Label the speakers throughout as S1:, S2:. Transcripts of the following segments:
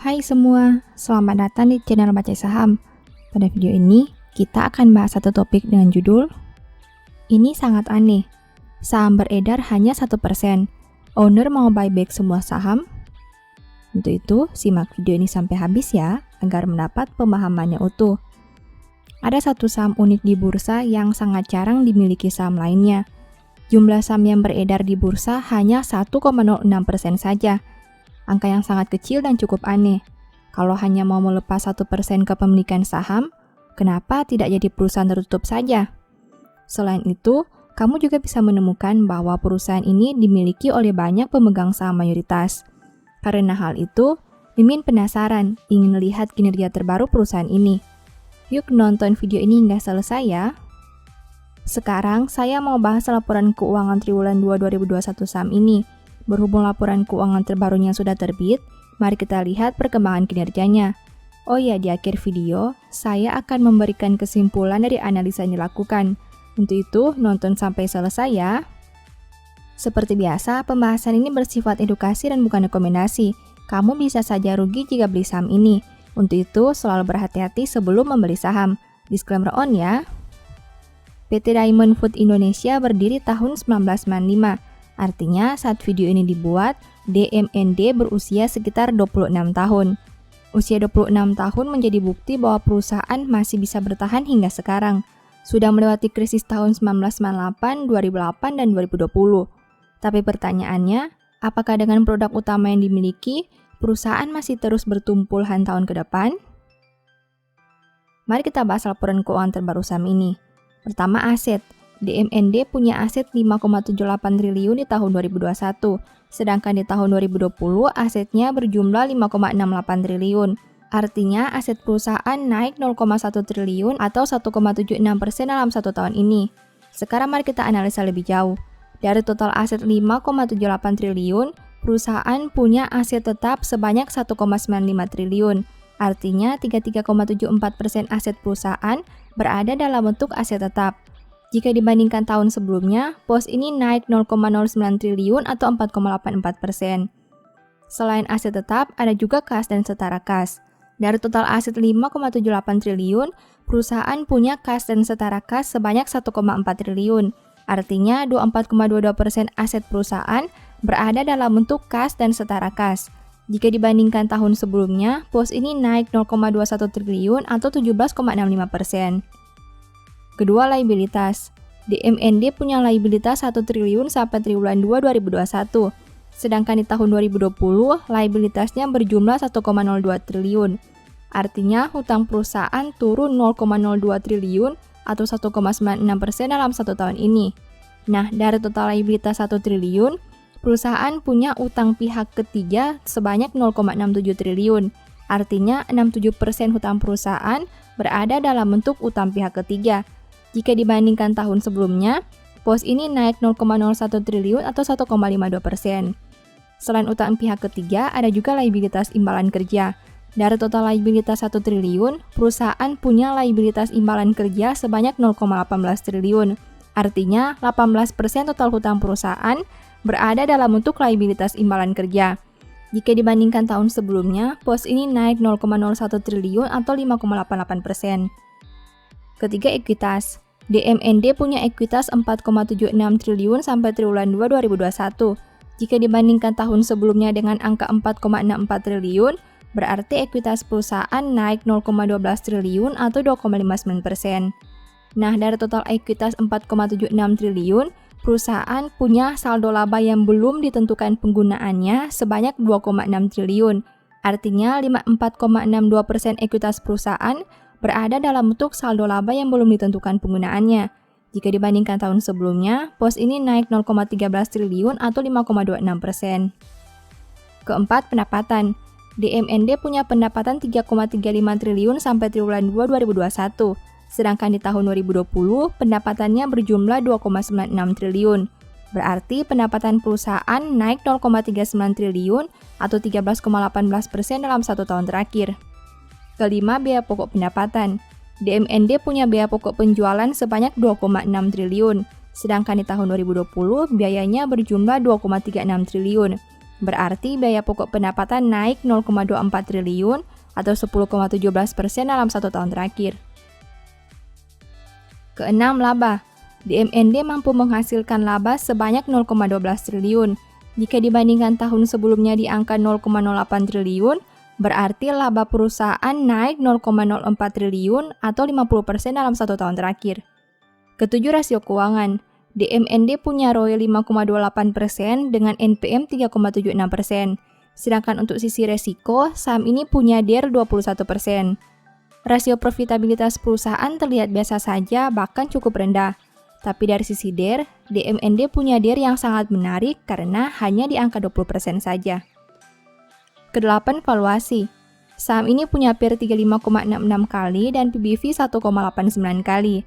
S1: Hai semua, selamat datang di channel Baca Saham. Pada video ini, kita akan bahas satu topik dengan judul Ini sangat aneh, saham beredar hanya 1%, owner mau buyback semua saham? Untuk itu, simak video ini sampai habis ya, agar mendapat pemahamannya utuh. Ada satu saham unik di bursa yang sangat jarang dimiliki saham lainnya. Jumlah saham yang beredar di bursa hanya 1,06% saja. Angka yang sangat kecil dan cukup aneh. Kalau hanya mau melepas 1% kepemilikan saham, kenapa tidak jadi perusahaan tertutup saja? Selain itu, kamu juga bisa menemukan bahwa perusahaan ini dimiliki oleh banyak pemegang saham mayoritas. Karena hal itu, Mimin penasaran ingin melihat kinerja terbaru perusahaan ini. Yuk nonton video ini hingga selesai ya. Sekarang saya mau bahas laporan keuangan triwulan 2 2021 saham ini. Berhubung laporan keuangan terbarunya sudah terbit, mari kita lihat perkembangan kinerjanya. Oh ya, di akhir video, saya akan memberikan kesimpulan dari analisa yang dilakukan. Untuk itu, nonton sampai selesai ya. Seperti biasa, pembahasan ini bersifat edukasi dan bukan rekomendasi. Kamu bisa saja rugi jika beli saham ini. Untuk itu, selalu berhati-hati sebelum membeli saham. Disclaimer on ya. PT Diamond Food Indonesia berdiri tahun 1995. Artinya, saat video ini dibuat, DMND berusia sekitar 26 tahun. Usia 26 tahun menjadi bukti bahwa perusahaan masih bisa bertahan hingga sekarang. Sudah melewati krisis tahun 1998, 2008, dan 2020. Tapi pertanyaannya, apakah dengan produk utama yang dimiliki, perusahaan masih terus bertumpulhan tahun ke depan? Mari kita bahas laporan keuangan terbaru saham ini. Pertama, aset. DMND punya aset 5,78 triliun di tahun 2021, sedangkan di tahun 2020 asetnya berjumlah 5,68 triliun. Artinya aset perusahaan naik 0,1 triliun atau 1,76% dalam satu tahun ini. Sekarang mari kita analisa lebih jauh. Dari total aset 5,78 triliun, perusahaan punya aset tetap sebanyak 1,95 triliun. Artinya 33,74% aset perusahaan berada dalam bentuk aset tetap. Jika dibandingkan tahun sebelumnya, pos ini naik 0,09 triliun atau 4,84%. Selain aset tetap, ada juga kas dan setara kas. Dari total aset 5,78 triliun, perusahaan punya kas dan setara kas sebanyak 1,4 triliun. Artinya 24,22% aset perusahaan berada dalam bentuk kas dan setara kas. Jika dibandingkan tahun sebelumnya, pos ini naik 0,21 triliun atau 17,65%. Kedua, liabilitas. DMND punya liabilitas 1 triliun sampai triwulan 2 2021. Sedangkan di tahun 2020, liabilitasnya berjumlah 1,02 triliun. Artinya, hutang perusahaan turun 0,02 triliun atau 1,96% dalam satu tahun ini. Nah, dari total liabilitas 1 triliun, perusahaan punya utang pihak ketiga sebanyak 0,67 triliun. Artinya, 67% hutang perusahaan berada dalam bentuk utang pihak ketiga. Jika dibandingkan tahun sebelumnya, pos ini naik 0,01 triliun atau 1,52%. Selain utang pihak ketiga, ada juga liabilitas imbalan kerja. Dari total liabilitas 1 triliun, perusahaan punya liabilitas imbalan kerja sebanyak 0,18 triliun. Artinya, 18% total hutang perusahaan berada dalam bentuk liabilitas imbalan kerja. Jika dibandingkan tahun sebelumnya, pos ini naik 0,01 triliun atau 5,88%. Ketiga, ekuitas. DMND punya ekuitas 4,76 triliun sampai triwulan 2 2021. Jika dibandingkan tahun sebelumnya dengan angka 4,64 triliun, berarti ekuitas perusahaan naik 0,12 triliun atau 2,59%. Nah, dari total ekuitas 4,76 triliun, perusahaan punya saldo laba yang belum ditentukan penggunaannya sebanyak 2,6 triliun. Artinya 54,62% ekuitas perusahaan berada dalam bentuk saldo laba yang belum ditentukan penggunaannya. Jika dibandingkan tahun sebelumnya, pos ini naik 0,13 triliun atau 5,26%. Keempat, pendapatan. DMND punya pendapatan 3,35 triliun sampai triwulan 2 2021. Sedangkan di tahun 2020, pendapatannya berjumlah 2,96 triliun. Berarti pendapatan perusahaan naik 0,39 triliun atau 13,18% dalam satu tahun terakhir. Kelima, biaya pokok pendapatan. DMND punya biaya pokok penjualan sebanyak 2,6 triliun, sedangkan di tahun 2020 biayanya berjumlah 2,36 triliun. Berarti biaya pokok pendapatan naik 0,24 triliun atau 10,17% dalam 1 tahun terakhir. Keenam, laba. DMND mampu menghasilkan laba sebanyak 0,12 triliun. Jika dibandingkan tahun sebelumnya di angka 0,08 triliun, berarti laba perusahaan naik 0,04 triliun atau 50% dalam 1 tahun terakhir. Ketujuh, rasio keuangan. DMND punya ROE 5,28% dengan NPM 3,76%. Sedangkan untuk sisi resiko, saham ini punya DER 21%. Rasio profitabilitas perusahaan terlihat biasa saja, bahkan cukup rendah. Tapi dari sisi DER, DMND punya DER yang sangat menarik karena hanya di angka 20% saja. Kedelapan, valuasi. Saham ini punya PER 35,66 kali dan PBV 1,89 kali.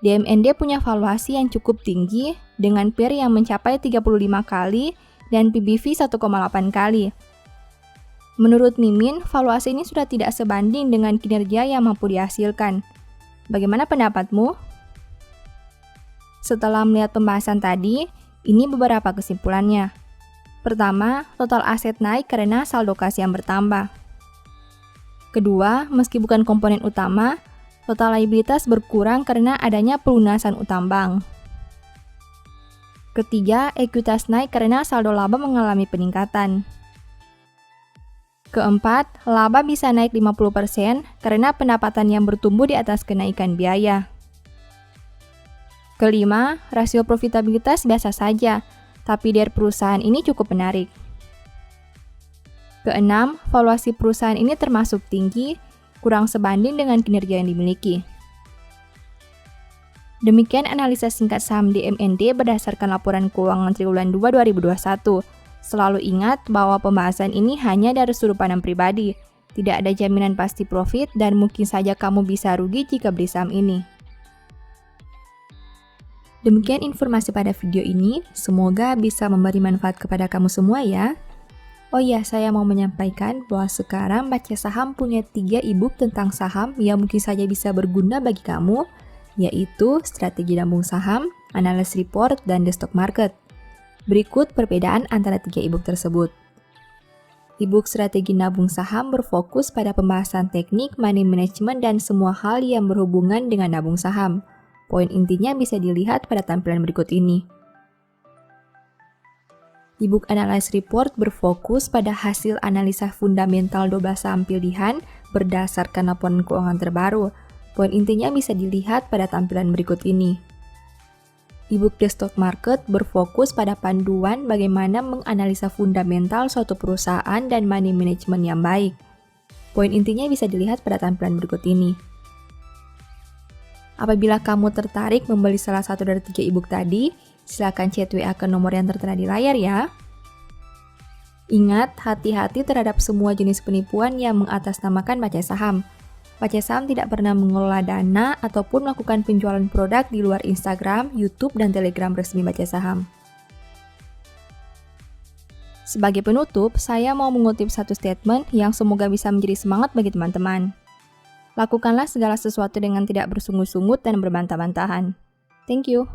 S1: DMND punya valuasi yang cukup tinggi dengan PER yang mencapai 35 kali dan PBV 1,8 kali. Menurut Mimin, valuasi ini sudah tidak sebanding dengan kinerja yang mampu dihasilkan. Bagaimana pendapatmu? Setelah melihat pembahasan tadi, ini beberapa kesimpulannya. Pertama, total aset naik karena saldo kas yang bertambah. Kedua, meski bukan komponen utama, total liabilitas berkurang karena adanya pelunasan utang bank. Ketiga, ekuitas naik karena saldo laba mengalami peningkatan. Keempat, laba bisa naik 50% karena pendapatan yang bertumbuh di atas kenaikan biaya. Kelima, rasio profitabilitas biasa saja, tapi DER perusahaan ini cukup menarik. Keenam, valuasi perusahaan ini termasuk tinggi, kurang sebanding dengan kinerja yang dimiliki. Demikian analisa singkat saham DMND berdasarkan laporan keuangan triwulan 2 2021. Selalu ingat bahwa pembahasan ini hanya dari sudut pandang pribadi. Tidak ada jaminan pasti profit dan mungkin saja kamu bisa rugi jika beli saham ini. Demikian informasi pada video ini, semoga bisa memberi manfaat kepada kamu semua ya. Oh iya, saya mau menyampaikan bahwa sekarang Baca Saham punya 3 e-book tentang saham yang mungkin saja bisa berguna bagi kamu, yaitu Strategi Nabung Saham, Analysis Report, dan The Stock Market. Berikut perbedaan antara 3 e-book tersebut. E-book Strategi Nabung Saham berfokus pada pembahasan teknik, money management, dan semua hal yang berhubungan dengan nabung saham. Poin intinya bisa dilihat pada tampilan berikut ini. E-book Analysis Report berfokus pada hasil analisa fundamental 12 saham pilihan berdasarkan laporan keuangan terbaru. Poin intinya bisa dilihat pada tampilan berikut ini. E-book The Stock Market berfokus pada panduan bagaimana menganalisa fundamental suatu perusahaan dan money management yang baik. Poin intinya bisa dilihat pada tampilan berikut ini. Apabila kamu tertarik membeli salah satu dari 3 e-book tadi, silakan chat WA ke nomor yang tertera di layar ya. Ingat, hati-hati terhadap semua jenis penipuan yang mengatasnamakan Baca Saham. Baca Saham tidak pernah mengelola dana ataupun melakukan penjualan produk di luar Instagram, YouTube, dan Telegram resmi Baca Saham. Sebagai penutup, saya mau mengutip satu statement yang semoga bisa menjadi semangat bagi teman-teman. Lakukanlah segala sesuatu dengan tidak bersungut-sungut dan berbantah-bantahan. Thank you.